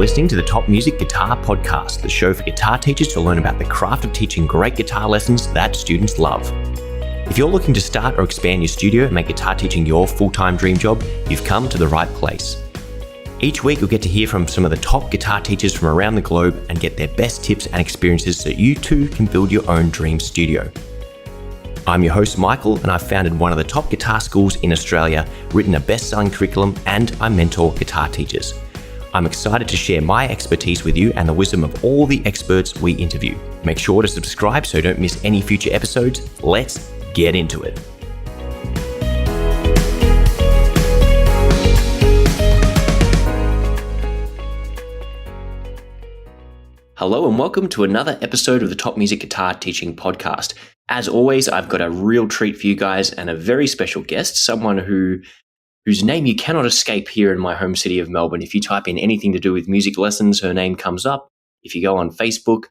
listening to the Top Music Guitar Podcast, the show for guitar teachers to learn about the craft of teaching great guitar lessons that students love. If you're looking to start or expand your studio and make guitar teaching your full-time dream job, you've come to the right place. Each week, you'll get to hear from some of the top guitar teachers from around the globe and get their best tips and experiences so you too can build your own dream studio. I'm your host, Michael, and I've founded one of the top guitar schools in Australia, written a best-selling curriculum, and I mentor guitar teachers. I'm excited to share my expertise with you and the wisdom of all the experts we interview. Make sure to subscribe so you don't miss any future episodes. Let's get into it. Hello and welcome to another episode of the Top Music Guitar Teaching Podcast. As always, I've got a real treat for you guys and a very special guest, someone whose name you cannot escape here in my home city of Melbourne. If you type in anything to do with music lessons, her name comes up. If you go on Facebook,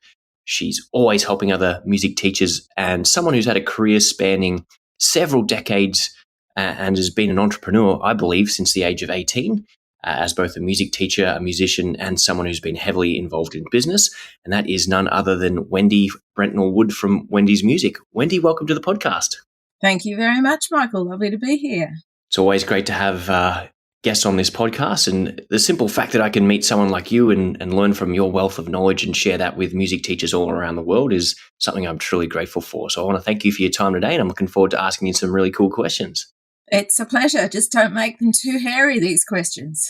she's always helping other music teachers and someone who's had a career spanning several decades and has been an entrepreneur, I believe, since the age of 18. As both a music teacher, a musician, and someone who's been heavily involved in business. And that is none other than Wendy Brentnall-Wood from Wendy's Music. Wendy, welcome to the podcast. Thank you very much, Michael. Lovely to be here. It's always great to have guests on this podcast. And the simple fact that I can meet someone like you and learn from your wealth of knowledge and share that with music teachers all around the world is something I'm truly grateful for. So I want to thank you for your time today, and I'm looking forward to asking you some really cool questions. It's a pleasure. Just don't make them too hairy, these questions.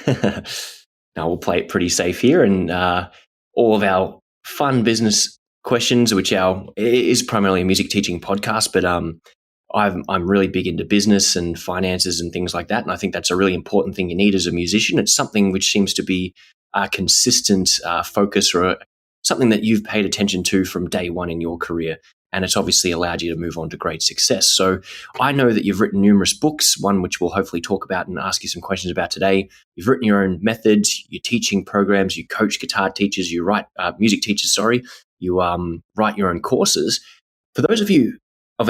Now, we'll play it pretty safe here, and all of our fun business questions, which is primarily a music teaching podcast, but I'm really big into business and finances and things like that, and I think that's a really important thing you need as a musician. It's something which seems to be a consistent focus or something that you've paid attention to from day one in your career. And it's obviously allowed you to move on to great success. So I know that you've written numerous books, one which we'll hopefully talk about and ask you some questions about today. You've written your own methods, your teaching programs, you coach guitar teachers, you write music teachers, you write your own courses. For those of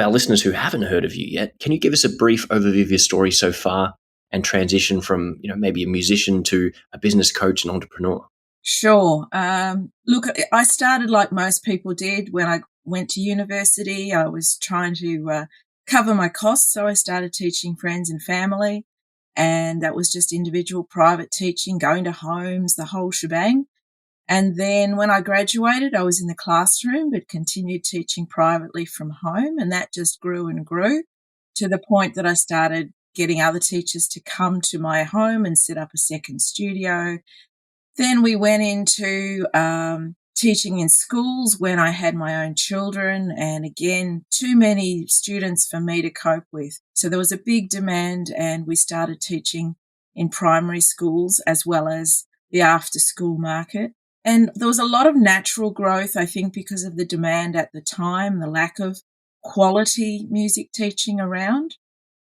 our listeners who haven't heard of you yet, can you give us a brief overview of your story so far and transition from maybe a musician to a business coach and entrepreneur? Sure. Look, I started like most people did when I went to university. I was trying to cover my costs, so I started teaching friends and family, and that was just individual private teaching, going to homes, the whole shebang. And then when I graduated, I was in the classroom but continued teaching privately from home, and that just grew and grew to the point that I started getting other teachers to come to my home and set up a second studio. Then we went into teaching in schools when I had my own children, and again, too many students for me to cope with. So there was a big demand, and we started teaching in primary schools as well as the after-school market. And there was a lot of natural growth, I think, because of the demand at the time, the lack of quality music teaching around.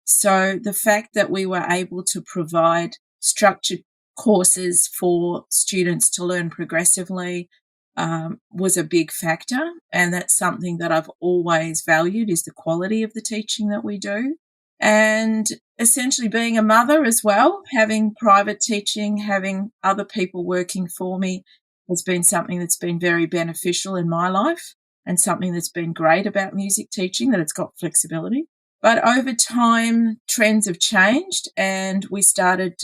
So the fact that we were able to provide structured courses for students to learn progressively was a big factor, and that's something that I've always valued, is the quality of the teaching that we do. And essentially being a mother as well, having private teaching, having other people working for me has been something that's been very beneficial in my life, and something that's been great about music teaching, that it's got flexibility. But over time, trends have changed, and we started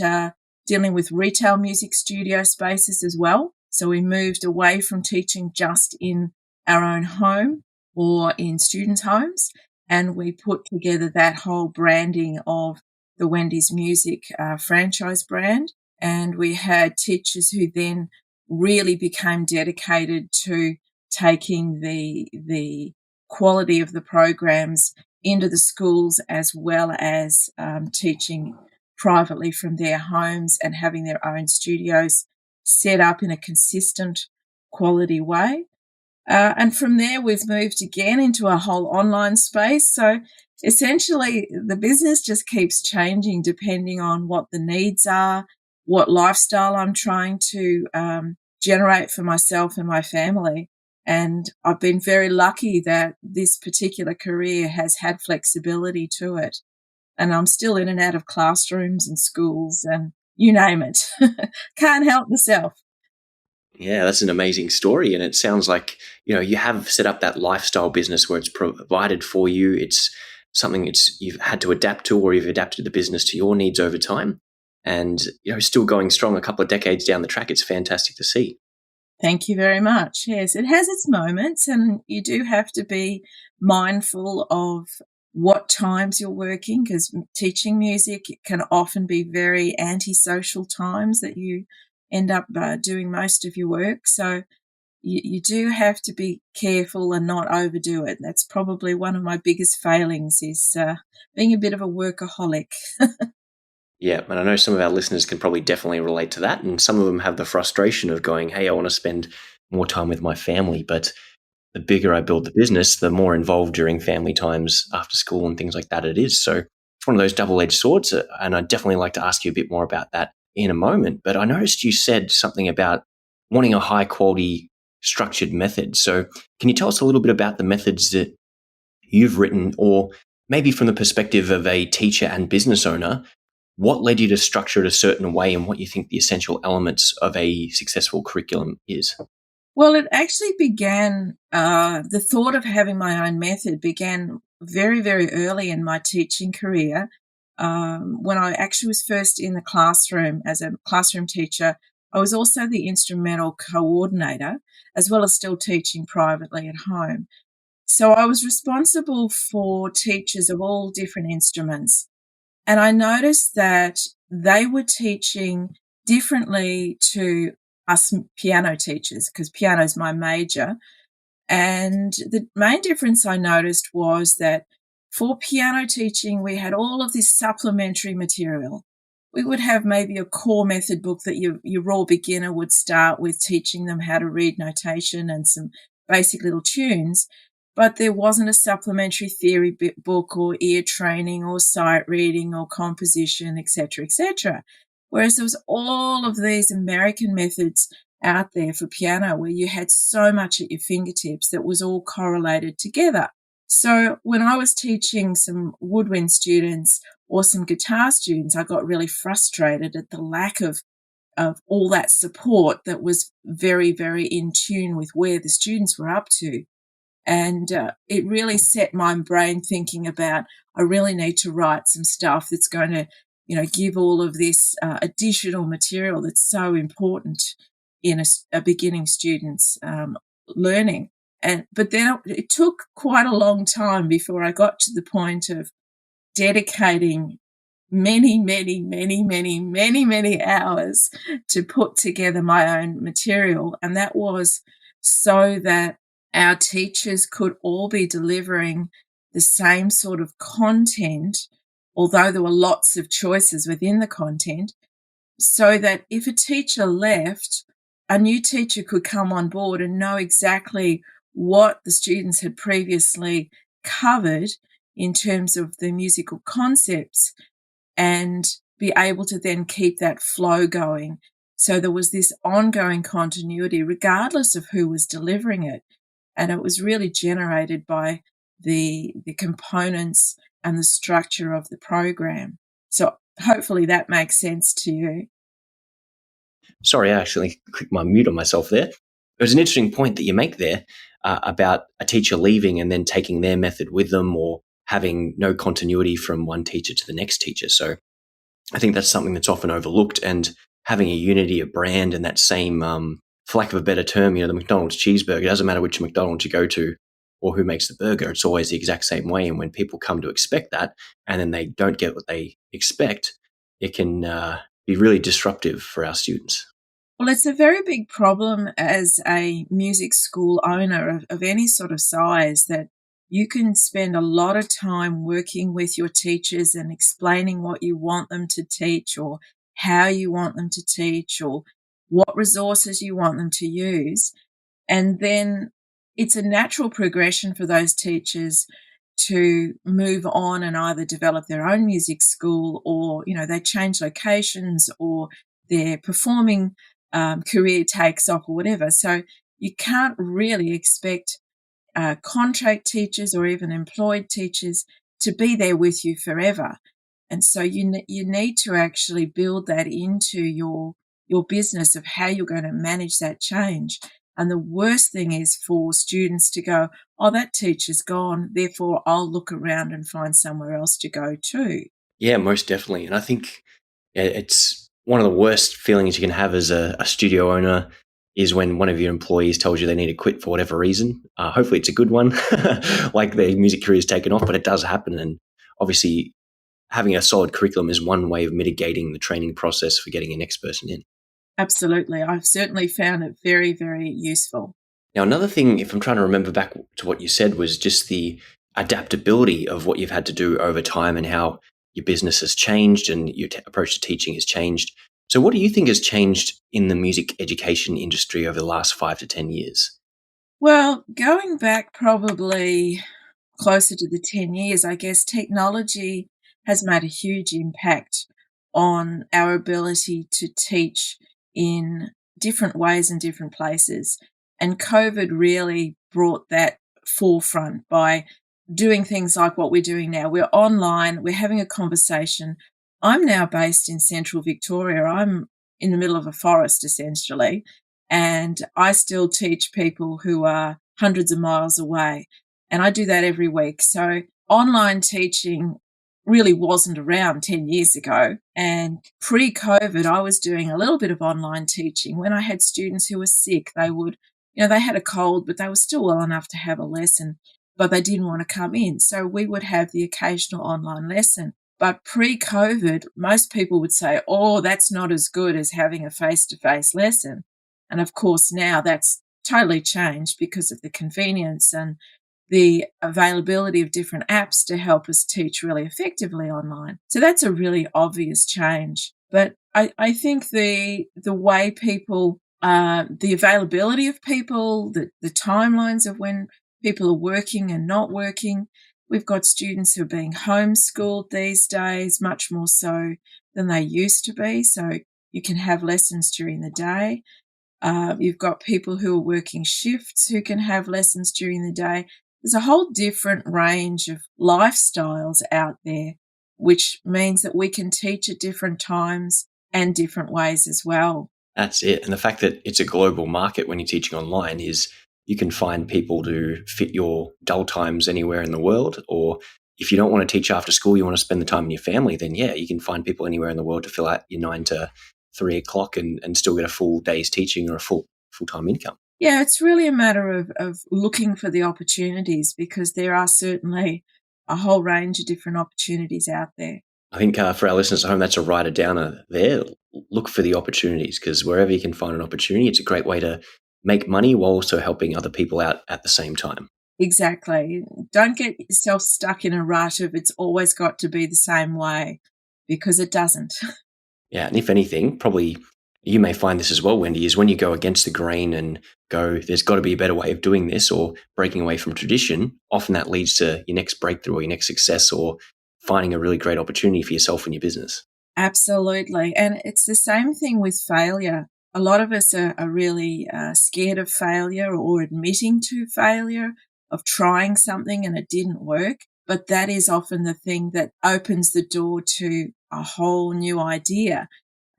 dealing with retail music studio spaces as well. So we moved away from teaching just in our own home or in students' homes, and we put together that whole branding of the Wendy's Music franchise brand. And we had teachers who then really became dedicated to taking the quality of the programs into the schools, as well as teaching privately from their homes and having their own studios set up in a consistent quality way. And from there, we've moved again into a whole online space. So essentially, the business just keeps changing depending on what the needs are, what lifestyle I'm trying to generate for myself and my family. And I've been very lucky that this particular career has had flexibility to it. And I'm still in and out of classrooms and schools and you name it. Can't help myself. Yeah, that's an amazing story. And it sounds like, you have set up that lifestyle business where it's provided for you. It's something you've had to adapt to, or you've adapted the business to your needs over time. And, still going strong a couple of decades down the track. It's fantastic to see. Thank you very much. Yes, it has its moments, and you do have to be mindful of what times you're working, because teaching music can often be very antisocial times that you end up doing most of your work. So you do have to be careful and not overdo it. That's probably one of my biggest failings, is being a bit of a workaholic. Yeah, and I know some of our listeners can probably definitely relate to that. And some of them have the frustration of going, hey, I want to spend more time with my family. But the bigger I build the business, the more involved during family times after school and things like that it is. So it's one of those double-edged swords. And I'd definitely like to ask you a bit more about that in a moment. But I noticed you said something about wanting a high-quality structured method. So can you tell us a little bit about the methods that you've written, or maybe from the perspective of a teacher and business owner, what led you to structure it a certain way and what you think the essential elements of a successful curriculum is? Well, it actually began, the thought of having my own method began very, very early in my teaching career. When I actually was first in the classroom as a classroom teacher, I was also the instrumental coordinator, as well as still teaching privately at home. So I was responsible for teachers of all different instruments. And I noticed that they were teaching differently to us piano teachers, because piano is my major. And the main difference I noticed was that for piano teaching, we had all of this supplementary material. We would have maybe a core method book that your raw beginner would start with, teaching them how to read notation and some basic little tunes. But there wasn't a supplementary theory book or ear training or sight reading or composition, etc., etc. Whereas there was all of these American methods out there for piano where you had so much at your fingertips that was all correlated together. So when I was teaching some woodwind students or some guitar students, I got really frustrated at the lack of all that support that was very, very in tune with where the students were up to. And it really set my brain thinking about, I really need to write some stuff that's going to, give all of this additional material that's so important in a beginning student's learning. But then it took quite a long time before I got to the point of dedicating many, many, many, many, many, many hours to put together my own material. And that was so that our teachers could all be delivering the same sort of content, although there were lots of choices within the content, so that if a teacher left, a new teacher could come on board and know exactly what the students had previously covered in terms of the musical concepts, and be able to then keep that flow going. So there was this ongoing continuity regardless of who was delivering it. And it was really generated by the components and the structure of the program. So hopefully that makes sense to you. Sorry, I actually clicked my mute on myself there. It was an interesting point that you make there about a teacher leaving and then taking their method with them, or having no continuity from one teacher to the next teacher. So I think that's something that's often overlooked, and having a unity of brand and that same, for lack of a better term, the McDonald's cheeseburger, it doesn't matter which McDonald's you go to or who makes the burger, it's always the exact same way. And when people come to expect that and then they don't get what they expect, it can be really disruptive for our students. Well, it's a very big problem as a music school owner of any sort of size, that you can spend a lot of time working with your teachers and explaining what you want them to teach, or how you want them to teach, or what resources you want them to use. And then it's a natural progression for those teachers to move on and either develop their own music school, or, they change locations, or their performing career takes off, or whatever. So you can't really expect contract teachers or even employed teachers to be there with you forever. And so you need to actually build that into your your business of how you're going to manage that change. And the worst thing is for students to go, oh, that teacher's gone, therefore I'll look around and find somewhere else to go to. Yeah, most definitely. And I think it's one of the worst feelings you can have as a studio owner is when one of your employees tells you they need to quit for whatever reason. Hopefully it's a good one, like their music career is taken off, but it does happen. And obviously having a solid curriculum is one way of mitigating the training process for getting your next person in. Absolutely. I've certainly found it very, very useful. Now, another thing, if I'm trying to remember back to what you said, was just the adaptability of what you've had to do over time and how your business has changed and your approach to teaching has changed. So, what do you think has changed in the music education industry over the last 5 to 10 years? Well, going back probably closer to the 10 years, I guess technology has made a huge impact on our ability to teach in different ways in different places. And COVID really brought that forefront by doing things like what we're doing now. We're online, we're having a conversation. I'm now based in central Victoria. I'm in the middle of a forest, essentially, and I still teach people who are hundreds of miles away. And I do that every week. So online teaching really wasn't around 10 years ago. And pre-COVID, I was doing a little bit of online teaching. When I had students who were sick, they would, they had a cold, but they were still well enough to have a lesson, but they didn't want to come in. So we would have the occasional online lesson. But pre-COVID, most people would say, oh, that's not as good as having a face-to-face lesson. And of course, now that's totally changed because of the convenience and the availability of different apps to help us teach really effectively online. So that's a really obvious change. But I think the way people, the availability of people, the timelines of when people are working and not working. We've got students who are being homeschooled these days, much more so than they used to be. So you can have lessons during the day. You've got people who are working shifts who can have lessons during the day. There's a whole different range of lifestyles out there, which means that we can teach at different times and different ways as well. That's it. And the fact that it's a global market when you're teaching online is you can find people to fit your dull times anywhere in the world. Or if you don't want to teach after school, you want to spend the time with your family, then yeah, you can find people anywhere in the world to fill out your 9 to 3 o'clock and still get a full day's teaching or a full-time income. Yeah, it's really a matter of looking for the opportunities, because there are certainly a whole range of different opportunities out there. I think for our listeners at home, that's a writer downer there. Look for the opportunities, because wherever you can find an opportunity, it's a great way to make money while also helping other people out at the same time. Exactly. Don't get yourself stuck in a rut of it's always got to be the same way, because it doesn't. Yeah, and if anything, probably you may find this as well, Wendy, is when you go against the grain and go, there's got to be a better way of doing this, or breaking away from tradition, often that leads to your next breakthrough or your next success, or finding a really great opportunity for yourself and your business. Absolutely. And it's the same thing with failure. A lot of us are really scared of failure or admitting to failure, of trying something and it didn't work. But that is often the thing that opens the door to a whole new idea.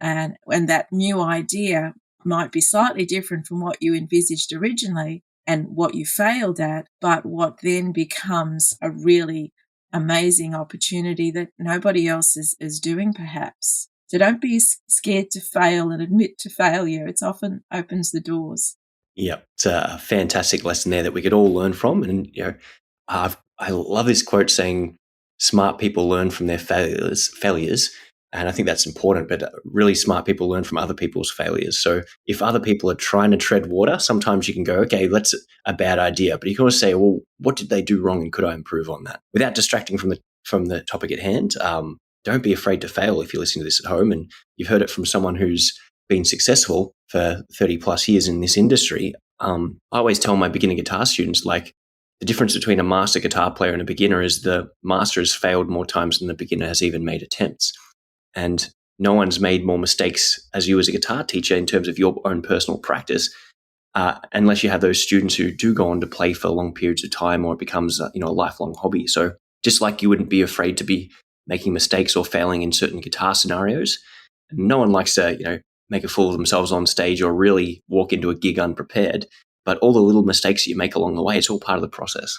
And that new idea might be slightly different from what you envisaged originally and what you failed at, but what then becomes a really amazing opportunity that nobody else is doing, perhaps. So don't be scared to fail and admit to failure. It often opens the doors. Yeah, it's a fantastic lesson there that we could all learn from. And I love this quote saying, "Smart people learn from their failures." And I think that's important, but really smart people learn from other people's failures. So if other people are trying to tread water, sometimes you can go, okay, that's a bad idea. But you can always say, well, what did they do wrong and could I improve on that? Without distracting from the topic at hand, don't be afraid to fail if you're listening to this at home and you've heard it from someone who's been successful for 30 plus years in this industry. I always tell my beginner guitar students, like, the difference between a master guitar player and a beginner is the master has failed more times than the beginner has even made attempts. And no one's made more mistakes as you as a guitar teacher in terms of your own personal practice, unless you have those students who do go on to play for long periods of time, or it becomes a lifelong hobby. So just like you wouldn't be afraid to be making mistakes or failing in certain guitar scenarios, no one likes to make a fool of themselves on stage or really walk into a gig unprepared. But all the little mistakes you make along the way, it's all part of the process.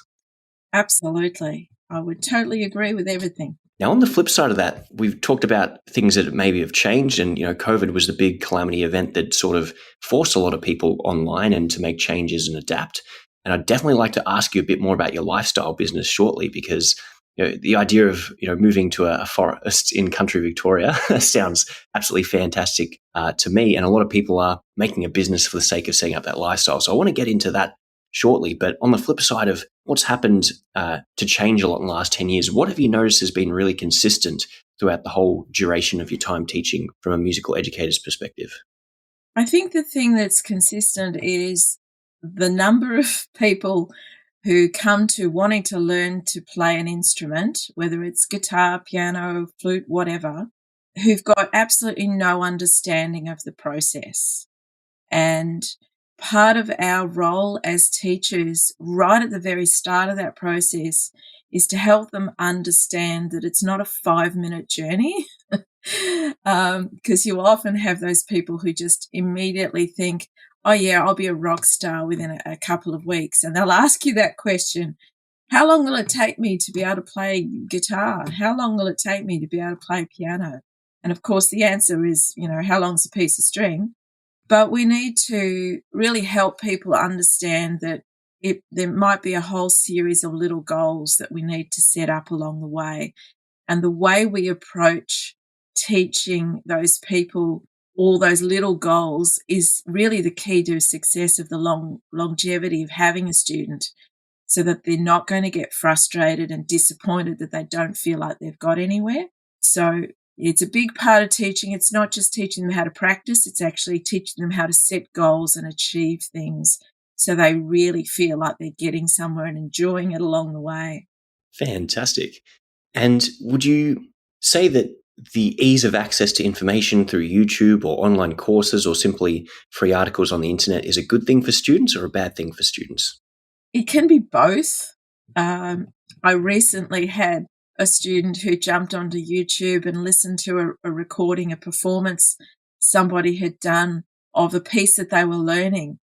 Absolutely. I would totally agree with everything. Now, on the flip side of that, we've talked about things that maybe have changed, and COVID was the big calamity event that sort of forced a lot of people online and to make changes and adapt. And I'd definitely like to ask you a bit more about your lifestyle business shortly, because the idea of moving to a forest in country Victoria sounds absolutely fantastic to me, and a lot of people are making a business for the sake of setting up that lifestyle. So I want to get into that shortly. But on the flip side of what's happened to change a lot in the last 10 years, what have you noticed has been really consistent throughout the whole duration of your time teaching from a musical educator's perspective? I think the thing that's consistent is the number of people who come to wanting to learn to play an instrument, whether it's guitar, piano, flute, whatever, who've got absolutely no understanding of the process. And part of our role as teachers, right at the very start of that process, is to help them understand that it's not a 5-minute journey. Because you often have those people who just immediately think, oh yeah, I'll be a rock star within a couple of weeks. And they'll ask you that question, how long will it take me to be able to play guitar? How long will it take me to be able to play piano? And of course the answer is, how long's a piece of string? But we need to really help people understand that there might be a whole series of little goals that we need to set up along the way. And the way we approach teaching those people all those little goals is really the key to success of the longevity of having a student, so that they're not going to get frustrated and disappointed that they don't feel like they've got anywhere. So it's a big part of teaching. It's not just teaching them how to practice, it's actually teaching them how to set goals and achieve things so they really feel like they're getting somewhere and enjoying it along the way. Fantastic. And would you say that the ease of access to information through YouTube or online courses or simply free articles on the internet is a good thing for students or a bad thing for students? It can be both. I recently had a student who jumped onto YouTube and listened to a recording, a performance somebody had done of a piece that they were learning.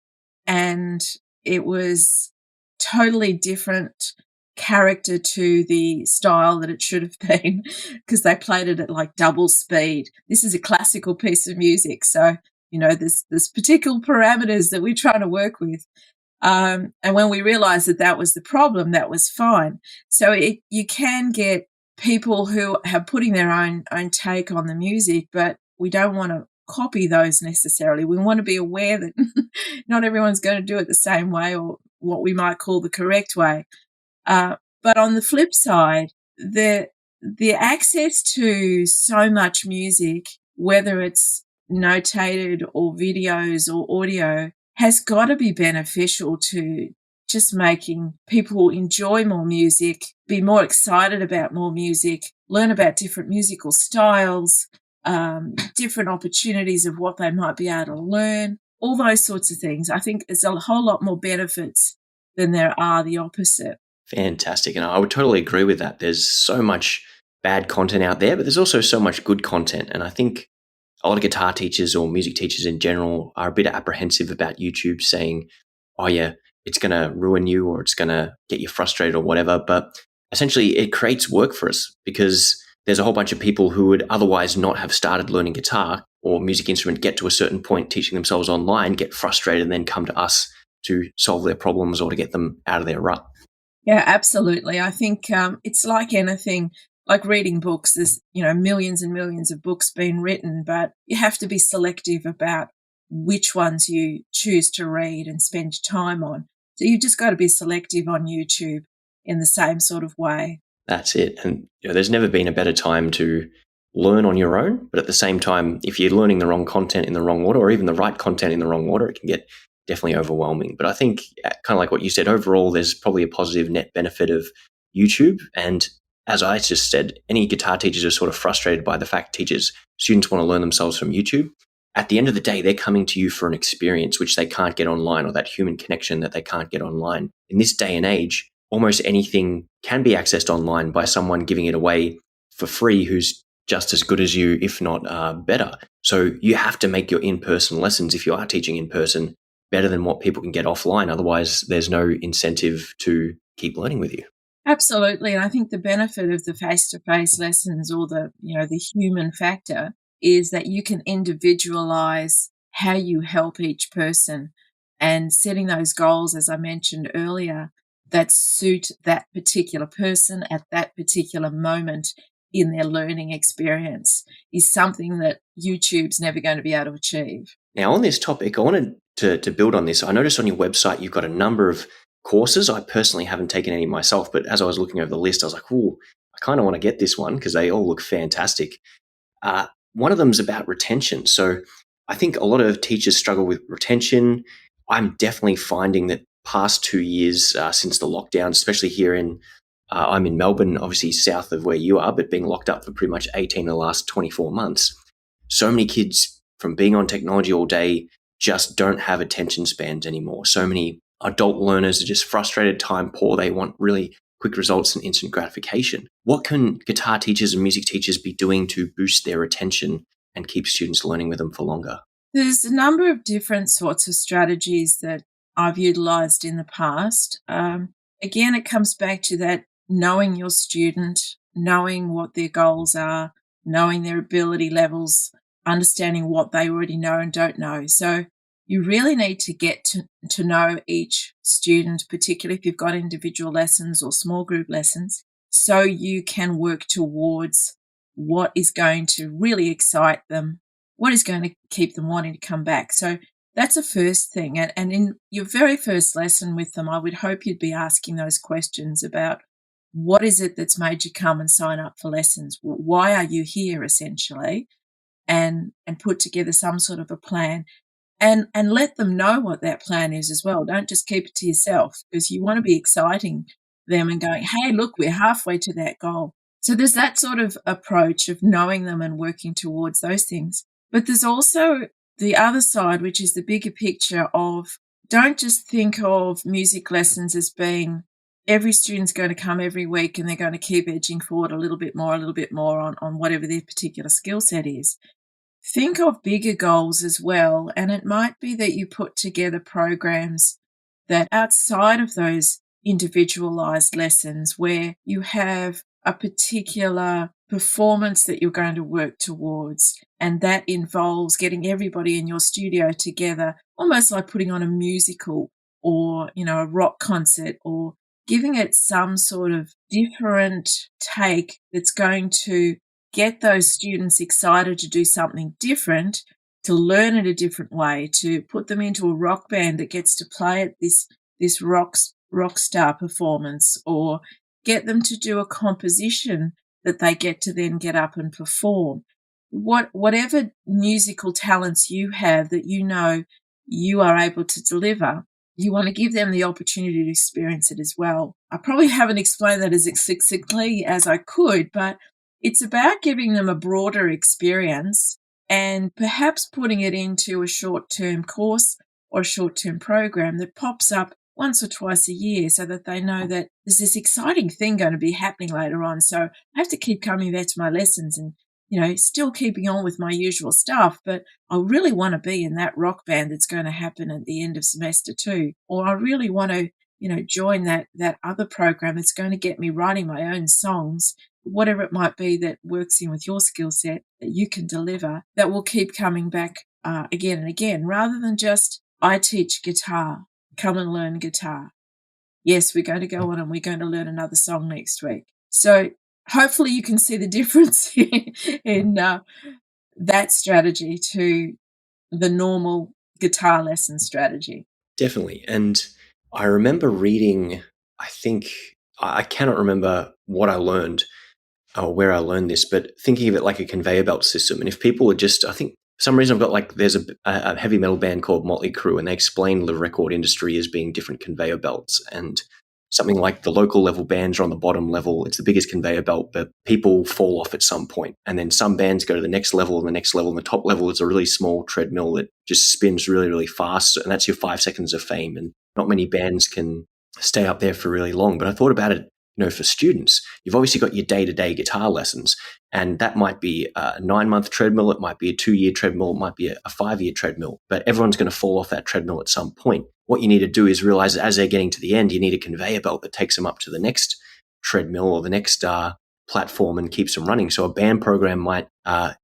And it was totally different character to the style that it should have been, because they played it at like double speed. This is a classical piece of music. So, there's particular parameters that we're trying to work with. And when we realized that was the problem, that was fine. So you can get people who are putting their own take on the music, but we don't want to copy those necessarily. We want to be aware that not everyone's going to do it the same way, or what we might call the correct way. But on the flip side, the access to so much music, whether it's notated or videos or audio, has got to be beneficial to just making people enjoy more music, be more excited about more music, learn about different musical styles, different opportunities of what they might be able to learn, all those sorts of things. I think there's a whole lot more benefits than there are the opposite. Fantastic. And I would totally agree with that. There's so much bad content out there, but there's also so much good content. And I think a lot of guitar teachers or music teachers in general are a bit apprehensive about YouTube saying, oh yeah, it's going to ruin you or it's going to get you frustrated or whatever. But essentially it creates work for us, because there's a whole bunch of people who would otherwise not have started learning guitar or music instrument, get to a certain point teaching themselves online, get frustrated, and then come to us to solve their problems or to get them out of their rut. Yeah, absolutely. I think it's like anything, like reading books. There's, millions and millions of books being written, but you have to be selective about which ones you choose to read and spend time on. So you've just got to be selective on YouTube in the same sort of way. That's it. And there's never been a better time to learn on your own. But at the same time, if you're learning the wrong content in the wrong order, or even the right content in the wrong order, it can get definitely overwhelming. But I think, kind of like what you said, overall, there's probably a positive net benefit of YouTube. And as I just said, any guitar teachers are sort of frustrated by the fact students want to learn themselves from YouTube. At the end of the day, they're coming to you for an experience which they can't get online, or that human connection that they can't get online. In this day and age, almost anything can be accessed online by someone giving it away for free who's just as good as you, if not better. So you have to make your in-person lessons, if you are teaching in person, better than what people can get offline. Otherwise, there's no incentive to keep learning with you. Absolutely. And I think the benefit of the face-to-face lessons, or the human factor, is that you can individualize how you help each person, and setting those goals, as I mentioned earlier, that suit that particular person at that particular moment in their learning experience is something that YouTube's never going to be able to achieve. Now, on this topic, I wanted to build on this. I noticed on your website you've got a number of courses. I personally haven't taken any myself, but as I was looking over the list, I was like, "Ooh, I kind of want to get this one because they all look fantastic." One of them is about retention. So I think a lot of teachers struggle with retention. I'm definitely finding that past 2 years since the lockdown, especially here I'm in Melbourne, obviously south of where you are, but being locked up for pretty much 18 of the last 24 months. So many kids from being on technology all day just don't have attention spans anymore. So many adult learners are just frustrated, time poor. They want really quick results and instant gratification. What can guitar teachers and music teachers be doing to boost their attention and keep students learning with them for longer? There's a number of different sorts of strategies that I've utilized in the past. Again, it comes back to that knowing your student, knowing what their goals are, knowing their ability levels, understanding what they already know and don't know. So you really need to get to know each student, particularly if you've got individual lessons or small group lessons, so you can work towards what is going to really excite them, what is going to keep them wanting to come back. So that's a first thing. And in your very first lesson with them, I would hope you'd be asking those questions about what is it that's made you come and sign up for lessons? Why are you here, essentially? And put together some sort of a plan, and let them know what that plan is as well. Don't just keep it to yourself, because you want to be exciting them and going, hey, look, we're halfway to that goal. So there's that sort of approach of knowing them and working towards those things. But there's also the other side, which is the bigger picture of, don't just think of music lessons as being every student's going to come every week and they're going to keep edging forward a little bit more on whatever their particular skill set is. Think of bigger goals as well. And it might be that you put together programs that outside of those individualized lessons, where you have a particular performance that you're going to work towards. And that involves getting everybody in your studio together, almost like putting on a musical or, a rock concert, or giving it some sort of different take that's going to get those students excited to do something different, to learn it a different way, to put them into a rock band that gets to play at this rock star performance, or get them to do a composition that they get to then get up and perform. Whatever musical talents you have that you are able to deliver, you want to give them the opportunity to experience it as well. I probably haven't explained that as succinctly as I could, but it's about giving them a broader experience and perhaps putting it into a short-term course or a short-term program that pops up once or twice a year, so that they know that there's this exciting thing going to be happening later on. So I have to keep coming back to my lessons and, still keeping on with my usual stuff, but I really want to be in that rock band that's going to happen at the end of semester 2. Or I really want to, join that other program that's going to get me writing my own songs, whatever it might be that works in with your skill set that you can deliver, that will keep coming back again and again, rather than just, I teach guitar, come and learn guitar. Yes, we're going to go on and we're going to learn another song next week. So hopefully you can see the difference in that strategy to the normal guitar lesson strategy. Definitely. And I remember reading, I cannot remember what I learned or where I learned this, but thinking of it like a conveyor belt system. And if people are just, I think for some reason I've got there's a heavy metal band called Motley Crue, and they explain the record industry as being different conveyor belts. And something like the local level bands are on the bottom level. It's the biggest conveyor belt, but people fall off at some point. And then some bands go to the next level and the next level. And the top level is a really small treadmill that just spins really, really fast. And that's your 5 seconds of fame. And not many bands can stay up there for really long. But I thought about it for students, you've obviously got your day-to-day guitar lessons, and that might be a 9-month treadmill, it might be a 2-year treadmill, it might be a 5-year treadmill, but everyone's going to fall off that treadmill at some point. What you need to do is realize that as they're getting to the end, you need a conveyor belt that takes them up to the next treadmill or the next platform and keeps them running. So a band program might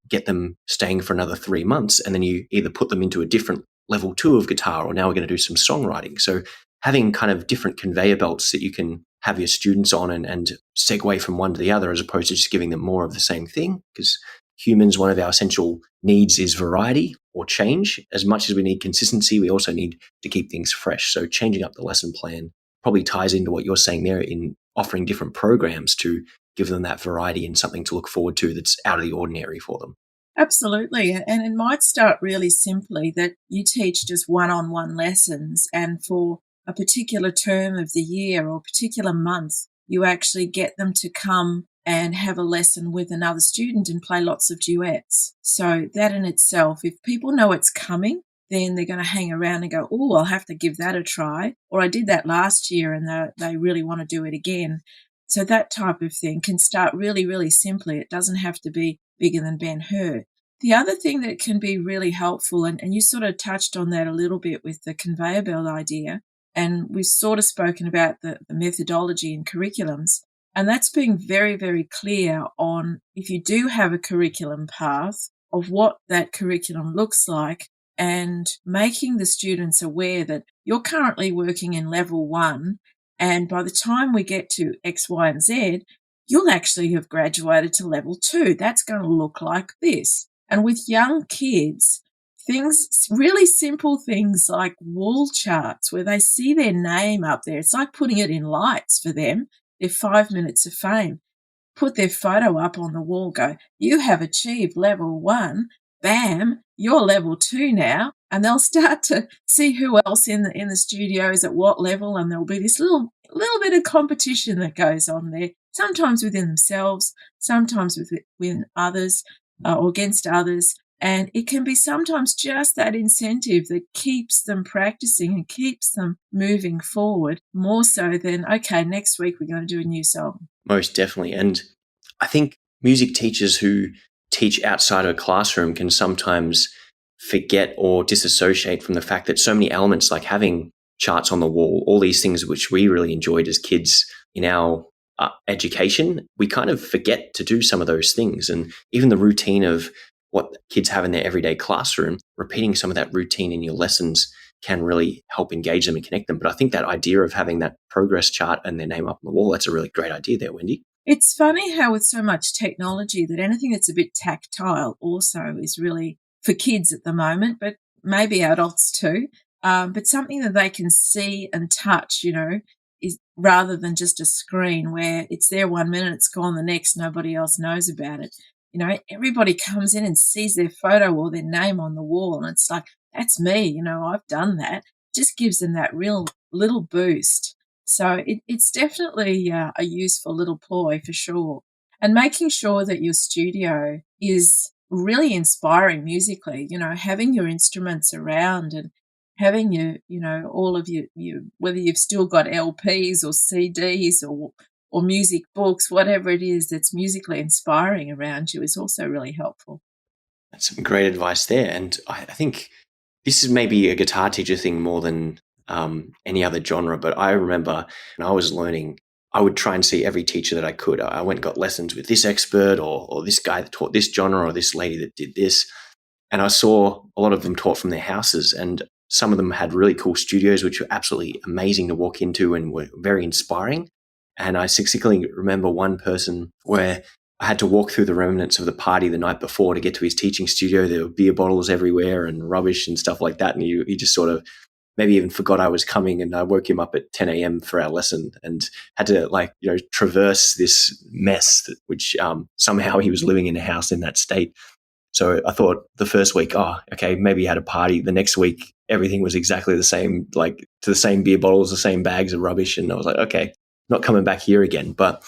get them staying for another 3 months, and then you either put them into a different level 2 of guitar, or now we're going to do some songwriting. So having kind of different conveyor belts that you can have your students on and segue from one to the other, as opposed to just giving them more of the same thing. Because humans, one of our essential needs is variety or change. As much as we need consistency, we also need to keep things fresh. So changing up the lesson plan probably ties into what you're saying there in offering different programs to give them that variety and something to look forward to that's out of the ordinary for them. Absolutely. And it might start really simply that you teach just one-on-one lessons, and for a particular term of the year or particular month, you actually get them to come and have a lesson with another student and play lots of duets. So that in itself, if people know it's coming, then they're going to hang around and go, oh, I'll have to give that a try. Or I did that last year and they really want to do it again. So that type of thing can start really, really simply. It doesn't have to be bigger than Ben-Hur. The other thing that can be really helpful, and you sort of touched on that a little bit with the conveyor belt idea, and we've sort of spoken about the methodology and curriculums, and that's being very, very clear on, if you do have a curriculum path, of what that curriculum looks like, and making the students aware that you're currently working in level 1, and by the time we get to X, Y, and Z, you'll actually have graduated to level 2. That's going to look like this. And with young kids, things, really simple things like wall charts where they see their name up there. It's like putting it in lights for them. Their 5 minutes of fame. Put their photo up on the wall, go, you have achieved level 1. Bam, you're level 2 now. And they'll start to see who else in the studio is at what level, and there'll be this little bit of competition that goes on there, sometimes within themselves, sometimes with others or against others. And it can be sometimes just that incentive that keeps them practicing and keeps them moving forward, more so than, okay, next week we're going to do a new song. Most definitely. And I think music teachers who teach outside of a classroom can sometimes forget or disassociate from the fact that so many elements, like having charts on the wall, all these things which we really enjoyed as kids in our education, we kind of forget to do some of those things. And even the routine of what kids have in their everyday classroom, repeating some of that routine in your lessons can really help engage them and connect them. But I think that idea of having that progress chart and their name up on the wall, that's a really great idea there, Wendy. It's funny how with so much technology that anything that's a bit tactile also is really for kids at the moment, but maybe adults too. But something that they can see and touch, is rather than just a screen where it's there 1 minute, it's gone the next, nobody else knows about it. Everybody comes in and sees their photo or their name on the wall, and it's like, that's me, I've done that. Just gives them that real little boost. So it's definitely a useful little ploy for sure. And making sure that your studio is really inspiring musically, having your instruments around and having your, all of your, whether you've still got LPs or CDs or music books, whatever it is that's musically inspiring around you is also really helpful. That's some great advice there. And I think this is maybe a guitar teacher thing more than any other genre. But I remember when I was learning, I would try and see every teacher that I could. I went and got lessons with this expert or this guy that taught this genre or this lady that did this. And I saw a lot of them taught from their houses, and some of them had really cool studios, which were absolutely amazing to walk into and were very inspiring. And I succinctly remember one person where I had to walk through the remnants of the party the night before to get to his teaching studio. There were beer bottles everywhere and rubbish and stuff like that. And he just sort of maybe even forgot I was coming, and I woke him up at 10 a.m. for our lesson and had to traverse this mess, which somehow he was living in a house in that state. So I thought the first week, okay, maybe he had a party. The next week, everything was exactly the same, like to the same beer bottles, the same bags of rubbish. And I was like, okay, not coming back here again. But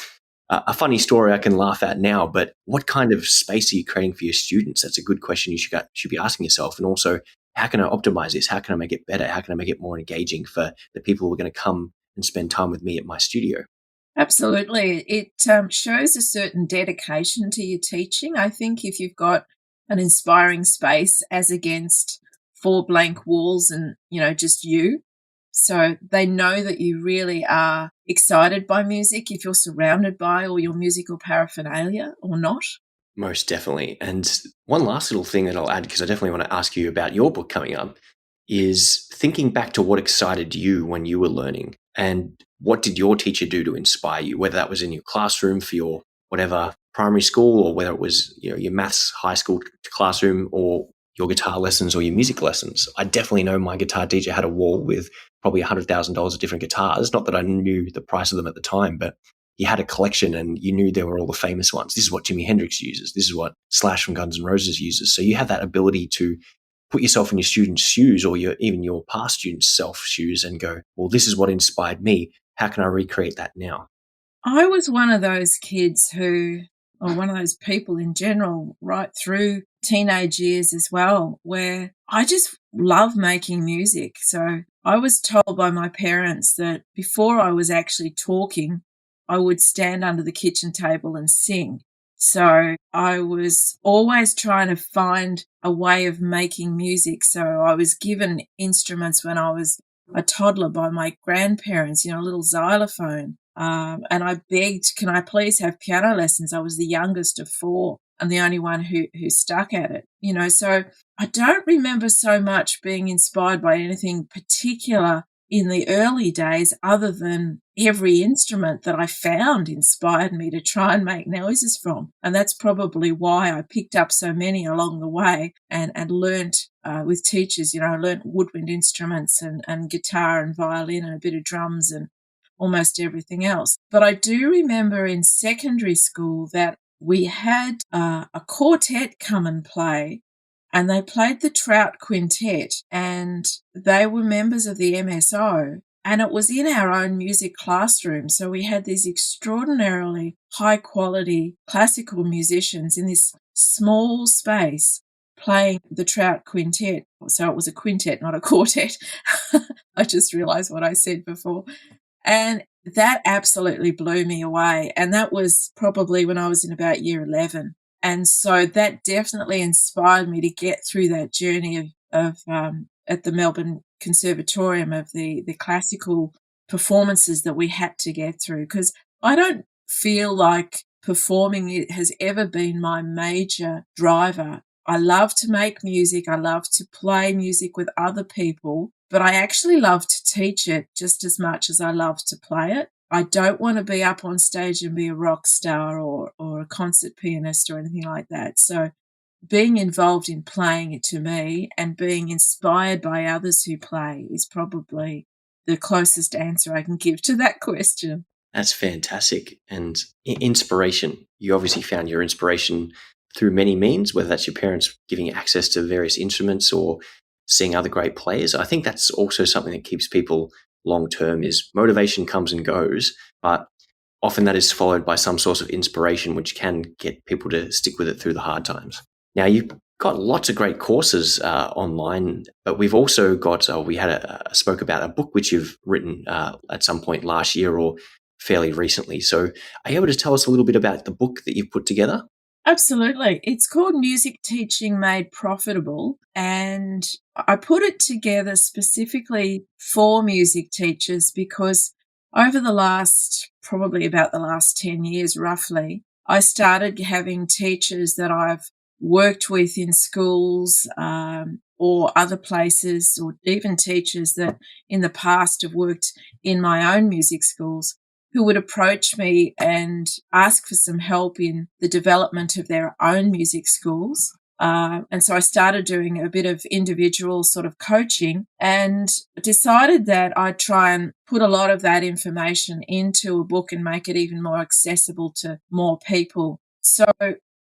a funny story I can laugh at now, but what kind of space are you creating for your students? That's a good question you should be asking yourself. And also, how can I optimize this? How can I make it better? How can I make it more engaging for the people who are going to come and spend time with me at my studio? Absolutely. It shows a certain dedication to your teaching. I think if you've got an inspiring space as against four blank walls and, just you. So they know that you really are excited by music if you're surrounded by all your musical paraphernalia or not. Most definitely. And one last little thing that I'll add, because I definitely want to ask you about your book coming up, is thinking back to what excited you when you were learning, and what did your teacher do to inspire you, whether that was in your classroom for your whatever primary school, or whether it was your maths high school classroom, or your guitar lessons or your music lessons. I definitely know my guitar teacher had a wall with probably $100,000 of different guitars. Not that I knew the price of them at the time, but he had a collection and you knew there were all the famous ones. This is what Jimi Hendrix uses. This is what Slash from Guns N' Roses uses. So you have that ability to put yourself in your student's shoes, or even your past student's self shoes, and go, well, this is what inspired me. How can I recreate that now? I was one of those kids or one of those people in general, right through teenage years as well, where I just love making music. So I was told by my parents that before I was actually talking, I would stand under the kitchen table and sing. So I was always trying to find a way of making music. So I was given instruments when I was a toddler by my grandparents, a little xylophone. And I begged, can I please have piano lessons? I was the youngest of four and the only one who stuck at it, so I don't remember so much being inspired by anything particular in the early days, other than every instrument that I found inspired me to try and make noises from. And that's probably why I picked up so many along the way and learnt with teachers. I learnt woodwind instruments and guitar and violin and a bit of drums and almost everything else. But I do remember in secondary school that we had a quartet come and play, and they played the Trout Quintet, and they were members of the MSO, and it was in our own music classroom. So we had these extraordinarily high quality classical musicians in this small space playing the Trout Quintet. So it was a quintet, not a quartet. I just realized what I said before. And that absolutely blew me away. And that was probably when I was in about year 11. And so that definitely inspired me to get through that journey of at the Melbourne Conservatorium, of the classical performances that we had to get through. Because I don't feel like performing it has ever been my major driver. I love to make music. I love to play music with other people, but I actually love to teach it just as much as I love to play it. I don't want to be up on stage and be a rock star or a concert pianist or anything like that. So being involved in playing it, to me, and being inspired by others who play, is probably the closest answer I can give to that question. That's fantastic. And inspiration. You obviously found your inspiration through many means, whether that's your parents giving you access to various instruments or seeing other great players. I think that's also something that keeps people long term. Is motivation comes and goes, but often that is followed by some source of inspiration, which can get people to stick with it through the hard times. Now, you've got lots of great courses online, but we've also got, spoke about a book which you've written at some point last year or fairly recently. So are you able to tell us a little bit about the book that you've put together? Absolutely. It's called Music Teaching Made Profitable, and I put it together specifically for music teachers because over probably about the last 10 years roughly, I started having teachers that I've worked with in schools or other places, or even teachers that in the past have worked in my own music schools, who would approach me and ask for some help in the development of their own music schools. And so I started doing a bit of individual sort of coaching and decided that I'd try and put a lot of that information into a book and make it even more accessible to more people. So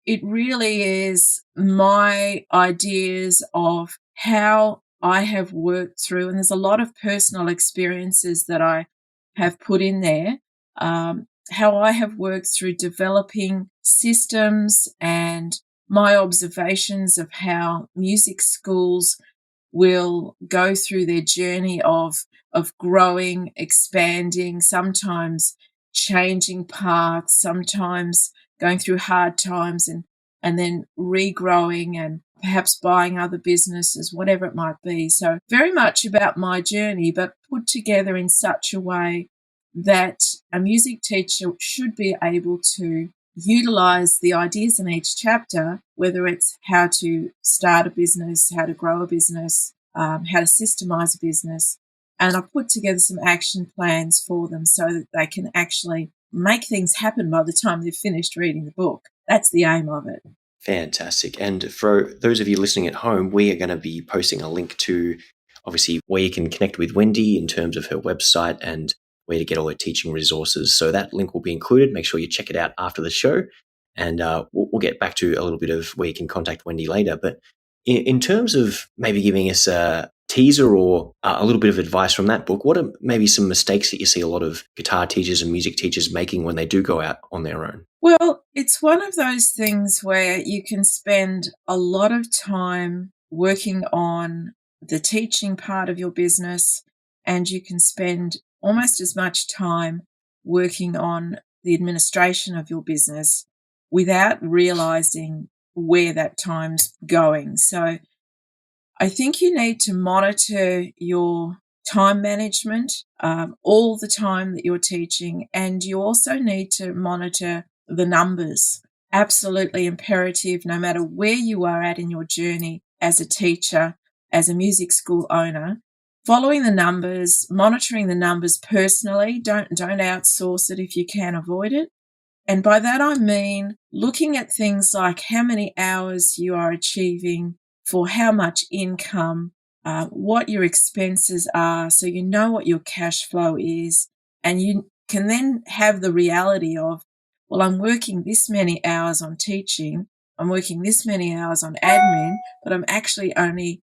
it really is my ideas of how I have worked through, and there's a lot of personal experiences that I have put in there. How I have worked through developing systems and my observations of how music schools will go through their journey of growing, expanding, sometimes changing paths, sometimes going through hard times and then regrowing and perhaps buying other businesses, whatever it might be. So very much about my journey, but put together in such a way that a music teacher should be able to utilize the ideas in each chapter, whether it's how to start a business, how to grow a business, how to systemize a business. And I've put together some action plans for them so that they can actually make things happen by the time they've finished reading the book. That's the aim of it. Fantastic. And for those of you listening at home, we are going to be posting a link to obviously where you can connect with Wendy in terms of her website and where to get all her teaching resources. So that link will be included. Make sure you check it out after the show. And we'll get back to a little bit of where you can contact Wendy later. But in terms of maybe giving us a teaser or a little bit of advice from that book, what are maybe some mistakes that you see a lot of guitar teachers and music teachers making when they do go out on their own? Well, it's one of those things where you can spend a lot of time working on the teaching part of your business, and you can spend almost as much time working on the administration of your business without realizing where that time's going. So I think you need to monitor your time management all the time that you're teaching, and you also need to monitor the numbers. Absolutely imperative, no matter where you are at in your journey as a teacher, as a music school owner. Following the numbers, monitoring the numbers personally. Don't outsource it if you can avoid it. And by that I mean looking at things like how many hours you are achieving for how much income, what your expenses are, so you know what your cash flow is, and you can then have the reality of, well, I'm working this many hours on teaching, I'm working this many hours on admin, but I'm actually only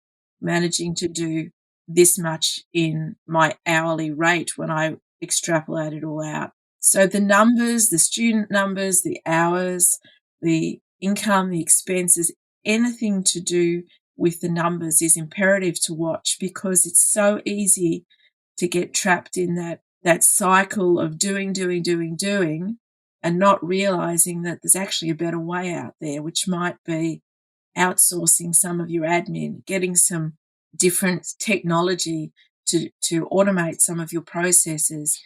managing to do this much in my hourly rate when I extrapolate it all out. So the numbers, the student numbers, the hours, the income, the expenses, anything to do with the numbers is imperative to watch, because it's so easy to get trapped in that cycle of doing, and not realizing that there's actually a better way out there, which might be outsourcing some of your admin, getting some different technology to automate some of your processes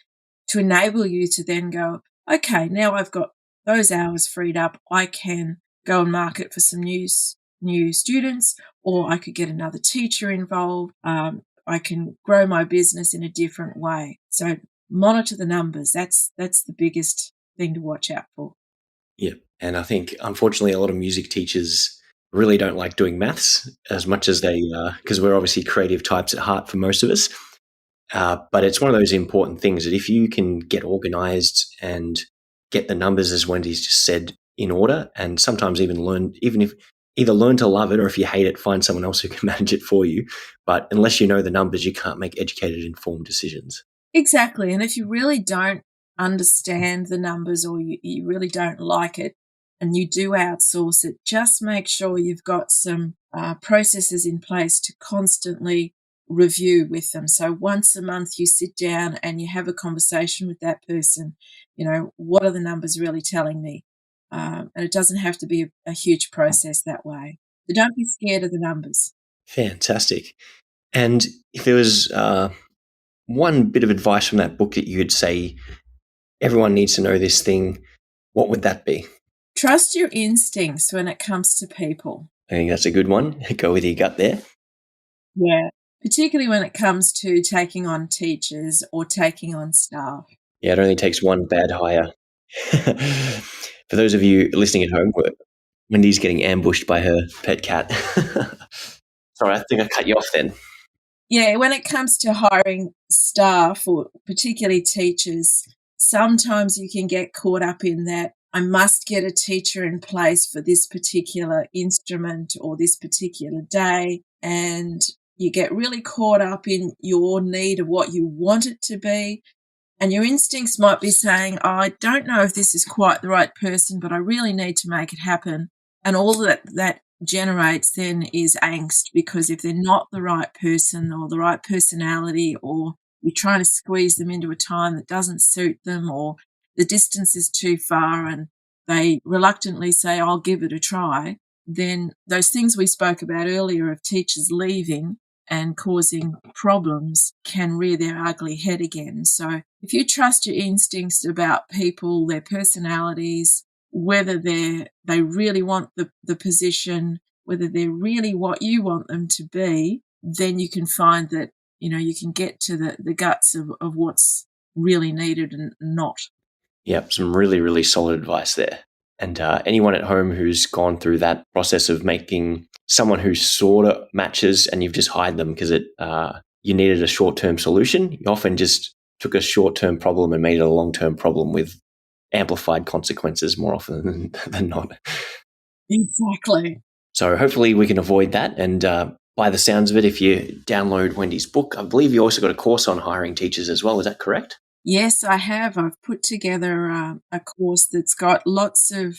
to enable you to then go, okay, now I've got those hours freed up, I can go and market for some new students, or I could get another teacher involved. I can grow my business in a different way. So monitor the numbers. That's the biggest thing to watch out for. Yeah. And I think, unfortunately, a lot of music teachers really don't like doing maths as much as they, because we're obviously creative types at heart for most of us. But it's one of those important things that if you can get organized and get the numbers, as Wendy's just said, in order, and sometimes even either learn to love it, or if you hate it, find someone else who can manage it for you. But unless you know the numbers, you can't make educated, informed decisions. Exactly. And if you really don't understand the numbers, or you really don't like it and you do outsource it, just make sure you've got some processes in place to constantly review with them. So once a month you sit down and you have a conversation with that person, what are the numbers really telling me? And it doesn't have to be a huge process that way. So don't be scared of the numbers. Fantastic. And if there was one bit of advice from that book that you'd say everyone needs to know this thing, what would that be? Trust your instincts when it comes to people. I think that's a good one. Go with your gut there. Yeah, particularly when it comes to taking on teachers or taking on staff. Yeah, it only takes one bad hire. For those of you listening at home, Wendy's getting ambushed by her pet cat. Sorry, I think I cut you off then. Yeah, when it comes to hiring staff, or particularly teachers, sometimes you can get caught up in that I must get a teacher in place for this particular instrument or this particular day, and you get really caught up in your need of what you want it to be, and your instincts might be saying, oh, I don't know if this is quite the right person, but I really need to make it happen. And all that generates then is angst, because if they're not the right person or the right personality, or you're trying to squeeze them into a time that doesn't suit them, or the distance is too far and they reluctantly say, I'll give it a try, then those things we spoke about earlier of teachers leaving and causing problems can rear their ugly head again. So if you trust your instincts about people, their personalities, whether they really want the position, whether they're really what you want them to be, then you can find that, you can get to the guts of what's really needed and not. Yep, some really, really solid advice there. And anyone at home who's gone through that process of making someone who sort of matches and you've just hired them because you needed a short-term solution, you often just took a short-term problem and made it a long-term problem with amplified consequences more often than not. Exactly. So hopefully we can avoid that. And by the sounds of it, if you download Wendy's book, I believe you also got a course on hiring teachers as well. Is that correct? Yes, I have. I've put together a course that's got lots of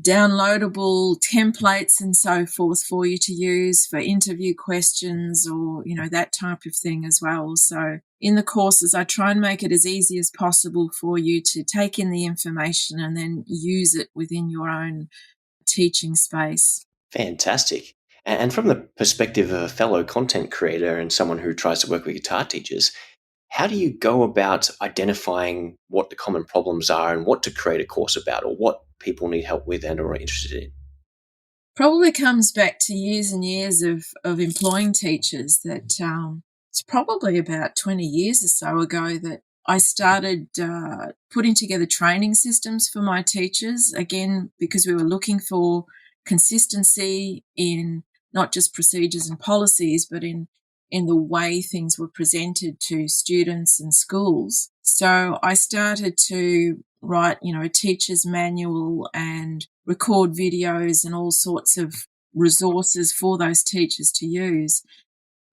downloadable templates and so forth for you to use for interview questions or, that type of thing as well. So in the courses, I try and make it as easy as possible for you to take in the information and then use it within your own teaching space. Fantastic. And from the perspective of a fellow content creator and someone who tries to work with guitar teachers, how do you go about identifying what the common problems are and what to create a course about or what people need help with and or are interested in? Probably comes back to years and years of employing teachers that it's probably about 20 years or so ago that I started putting together training systems for my teachers, again, because we were looking for consistency in not just procedures and policies, but in the way things were presented to students and schools. So I started to write, a teacher's manual and record videos and all sorts of resources for those teachers to use.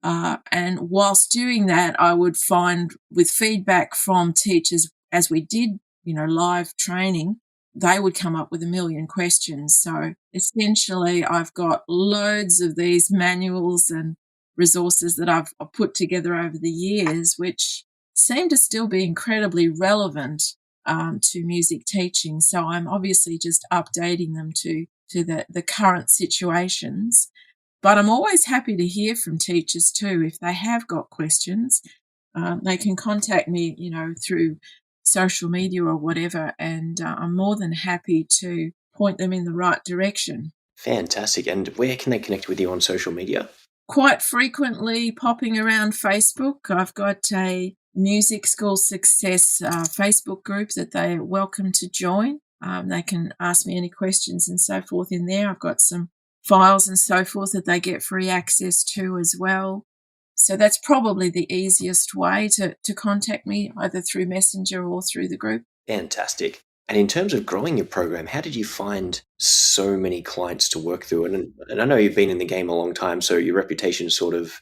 And whilst doing that, I would find with feedback from teachers as we did, live training, they would come up with a million questions. So essentially, I've got loads of these manuals and resources that I've put together over the years, which seem to still be incredibly relevant to music teaching. So I'm obviously just updating them to the current situations. But I'm always happy to hear from teachers too. If they have got questions, they can contact me, through social media or whatever, and I'm more than happy to point them in the right direction. Fantastic. And where can they connect with you on social media? Quite frequently popping around Facebook. I've got a Music School Success Facebook group that they're welcome to join. They can ask me any questions and so forth in there. I've got some files and so forth that they get free access to as well. So that's probably the easiest way to contact me, either through Messenger or through the group. Fantastic. And in terms of growing your program, how did you find so many clients to work through? And I know you've been in the game a long time, so your reputation sort of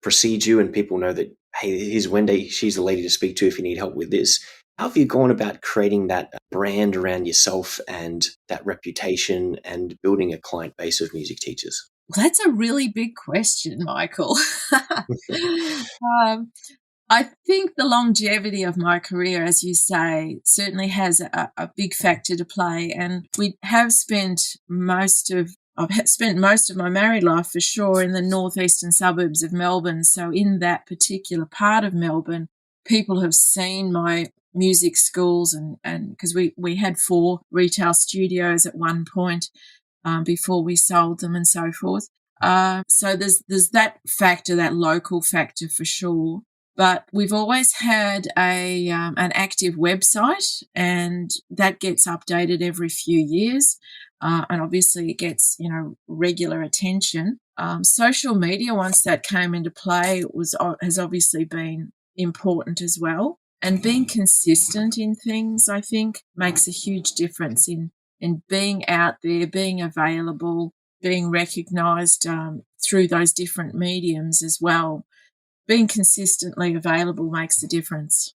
precedes you and people know that, hey, here's Wendy, she's the lady to speak to if you need help with this. How have you gone about creating that brand around yourself and that reputation and building a client base of music teachers? Well, that's a really big question, Michael. I think the longevity of my career, as you say, certainly has a big factor to play. And I've spent most of my married life for sure in the northeastern suburbs of Melbourne. So in that particular part of Melbourne, people have seen my music schools and because we had 4 retail studios at one point before we sold them and so forth. So there's that factor, that local factor for sure. But we've always had an active website, and that gets updated every few years. And obviously it gets, regular attention. Social media, once that came into play, has obviously been important as well. And being consistent in things, I think, makes a huge difference in being out there, being available, being recognised through those different mediums as well. Being consistently available makes a difference.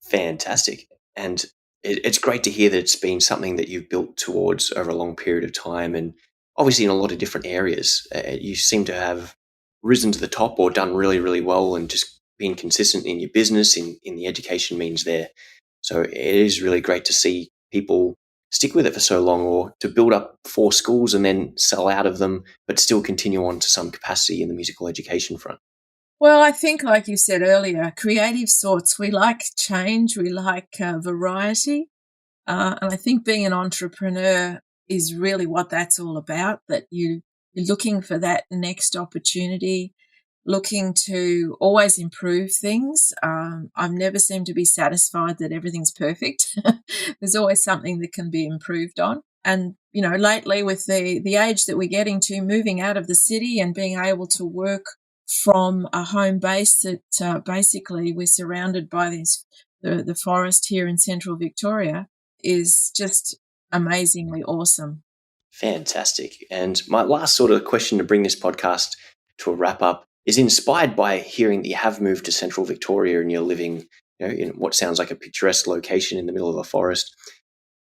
Fantastic. And it's great to hear that it's been something that you've built towards over a long period of time and obviously in a lot of different areas. You seem to have risen to the top or done really, really well and just being consistent in your business, in the education means there. So it is really great to see people stick with it for so long, or to build up 4 schools and then sell out of them, but still continue on to some capacity in the musical education front. Well, I think, like you said earlier, creative sorts, we like change, we like variety. And I think being an entrepreneur is really what that's all about, that you're looking for that next opportunity, looking to always improve things. I've never seemed to be satisfied that everything's perfect. There's always something that can be improved on. And, lately with the age that we're getting to, moving out of the city and being able to work from a home base that basically we're surrounded by the forest here in central Victoria is just amazingly awesome. Fantastic. And my last sort of question to bring this podcast to a wrap up is inspired by hearing that you have moved to central Victoria and you're living in what sounds like a picturesque location in the middle of a forest.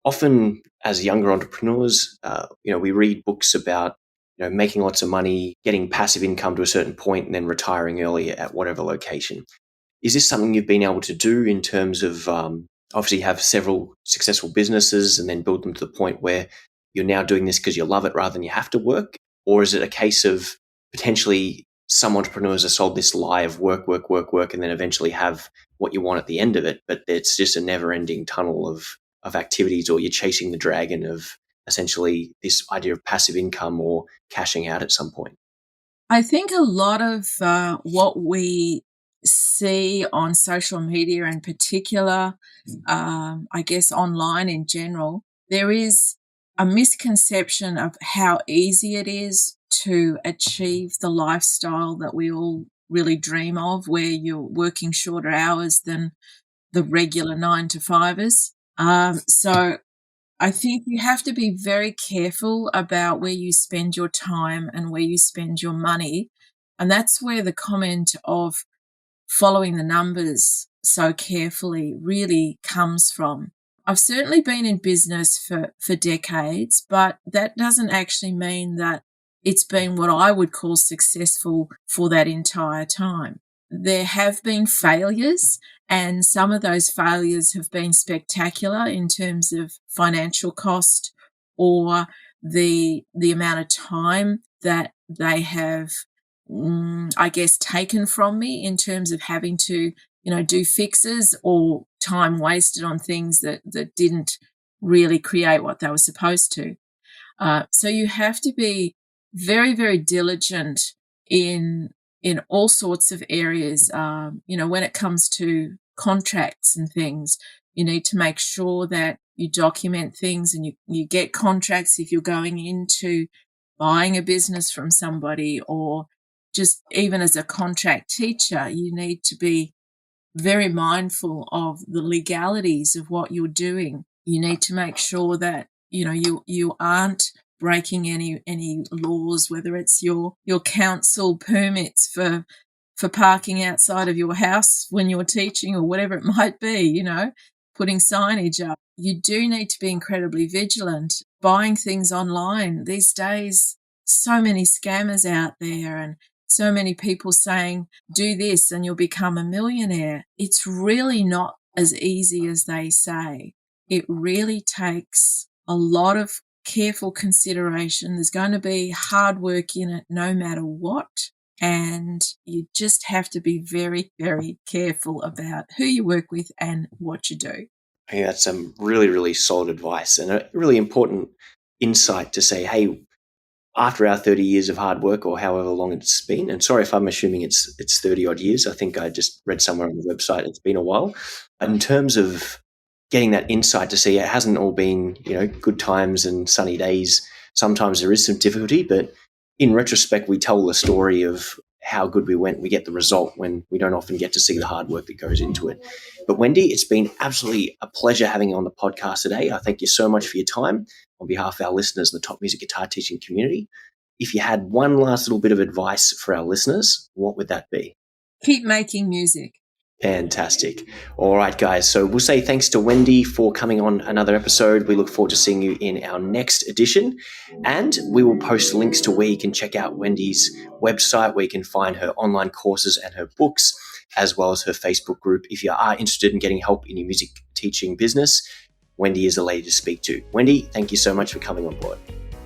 Often as younger entrepreneurs, we read books about making lots of money, getting passive income to a certain point, and then retiring early at whatever location. Is this something you've been able to do in terms of obviously have several successful businesses and then build them to the point where you're now doing this because you love it rather than you have to work? Or is it a case of potentially some entrepreneurs are sold this lie of work, work, work, work, and then eventually have what you want at the end of it, but it's just a never-ending tunnel of activities, or you're chasing the dragon of essentially this idea of passive income or cashing out at some point? I think a lot of what we see on social media in particular, I guess online in general, there is a misconception of how easy it is to achieve the lifestyle that we all really dream of, where you're working shorter hours than the regular 9 to 5ers. So I think you have to be very careful about where you spend your time and where you spend your money. And that's where the comment of following the numbers so carefully really comes from. I've certainly been in business for decades, but that doesn't actually mean that it's been what I would call successful for that entire time. There have been failures, and some of those failures have been spectacular in terms of financial cost or the amount of time that they have, I guess, taken from me in terms of having to, do fixes or time wasted on things that didn't really create what they were supposed to. So you have to be very, very diligent in all sorts of areas. When it comes to contracts and things, you need to make sure that you document things and you get contracts if you're going into buying a business from somebody, or just even as a contract teacher, you need to be very mindful of the legalities of what you're doing. You need to make sure that you aren't breaking any laws, whether it's your council permits for parking outside of your house when you're teaching, or whatever it might be, putting signage up. You do need to be incredibly vigilant. Buying things online these days, so many scammers out there, and so many people saying, do this and you'll become a millionaire. It's really not as easy as they say. It really takes a lot of careful consideration. There's going to be hard work in it no matter what. And you just have to be very, very careful about who you work with and what you do. I think that's some really, really solid advice and a really important insight to say, hey, after our 30 years of hard work, or however long it's been, and sorry if I'm assuming it's 30 odd years. I think I just read somewhere on the website it's been a while. In terms of getting that insight to see it hasn't all been, good times and sunny days. Sometimes there is some difficulty, but in retrospect, we tell the story of how good we went. We get the result when we don't often get to see the hard work that goes into it. But Wendy, it's been absolutely a pleasure having you on the podcast today. I thank you so much for your time on behalf of our listeners in the top music guitar teaching community. If you had one last little bit of advice for our listeners, what would that be? Keep making music. Fantastic. All right, guys. So we'll say thanks to Wendy for coming on another episode. We look forward to seeing you in our next edition. And we will post links to where you can check out Wendy's website, where you can find her online courses and her books, as well as her Facebook group if you are interested in getting help in your music teaching business, Wendy is a lady to speak to. Wendy, thank you so much for coming on board.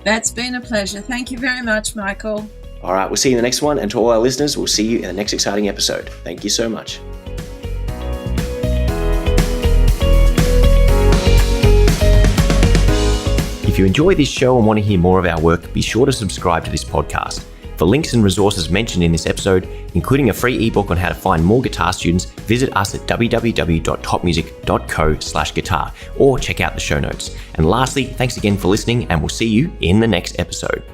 That's been a pleasure. Thank you very much, Michael. All right, we'll see you in the next one. And to all our listeners, we'll see you in the next exciting episode. Thank you so much. If you enjoy this show and want to hear more of our work, be sure to subscribe to this podcast. For links and resources mentioned in this episode, including a free ebook on how to find more guitar students, visit us at www.topmusic.co/guitar or check out the show notes. And lastly, thanks again for listening, and we'll see you in the next episode.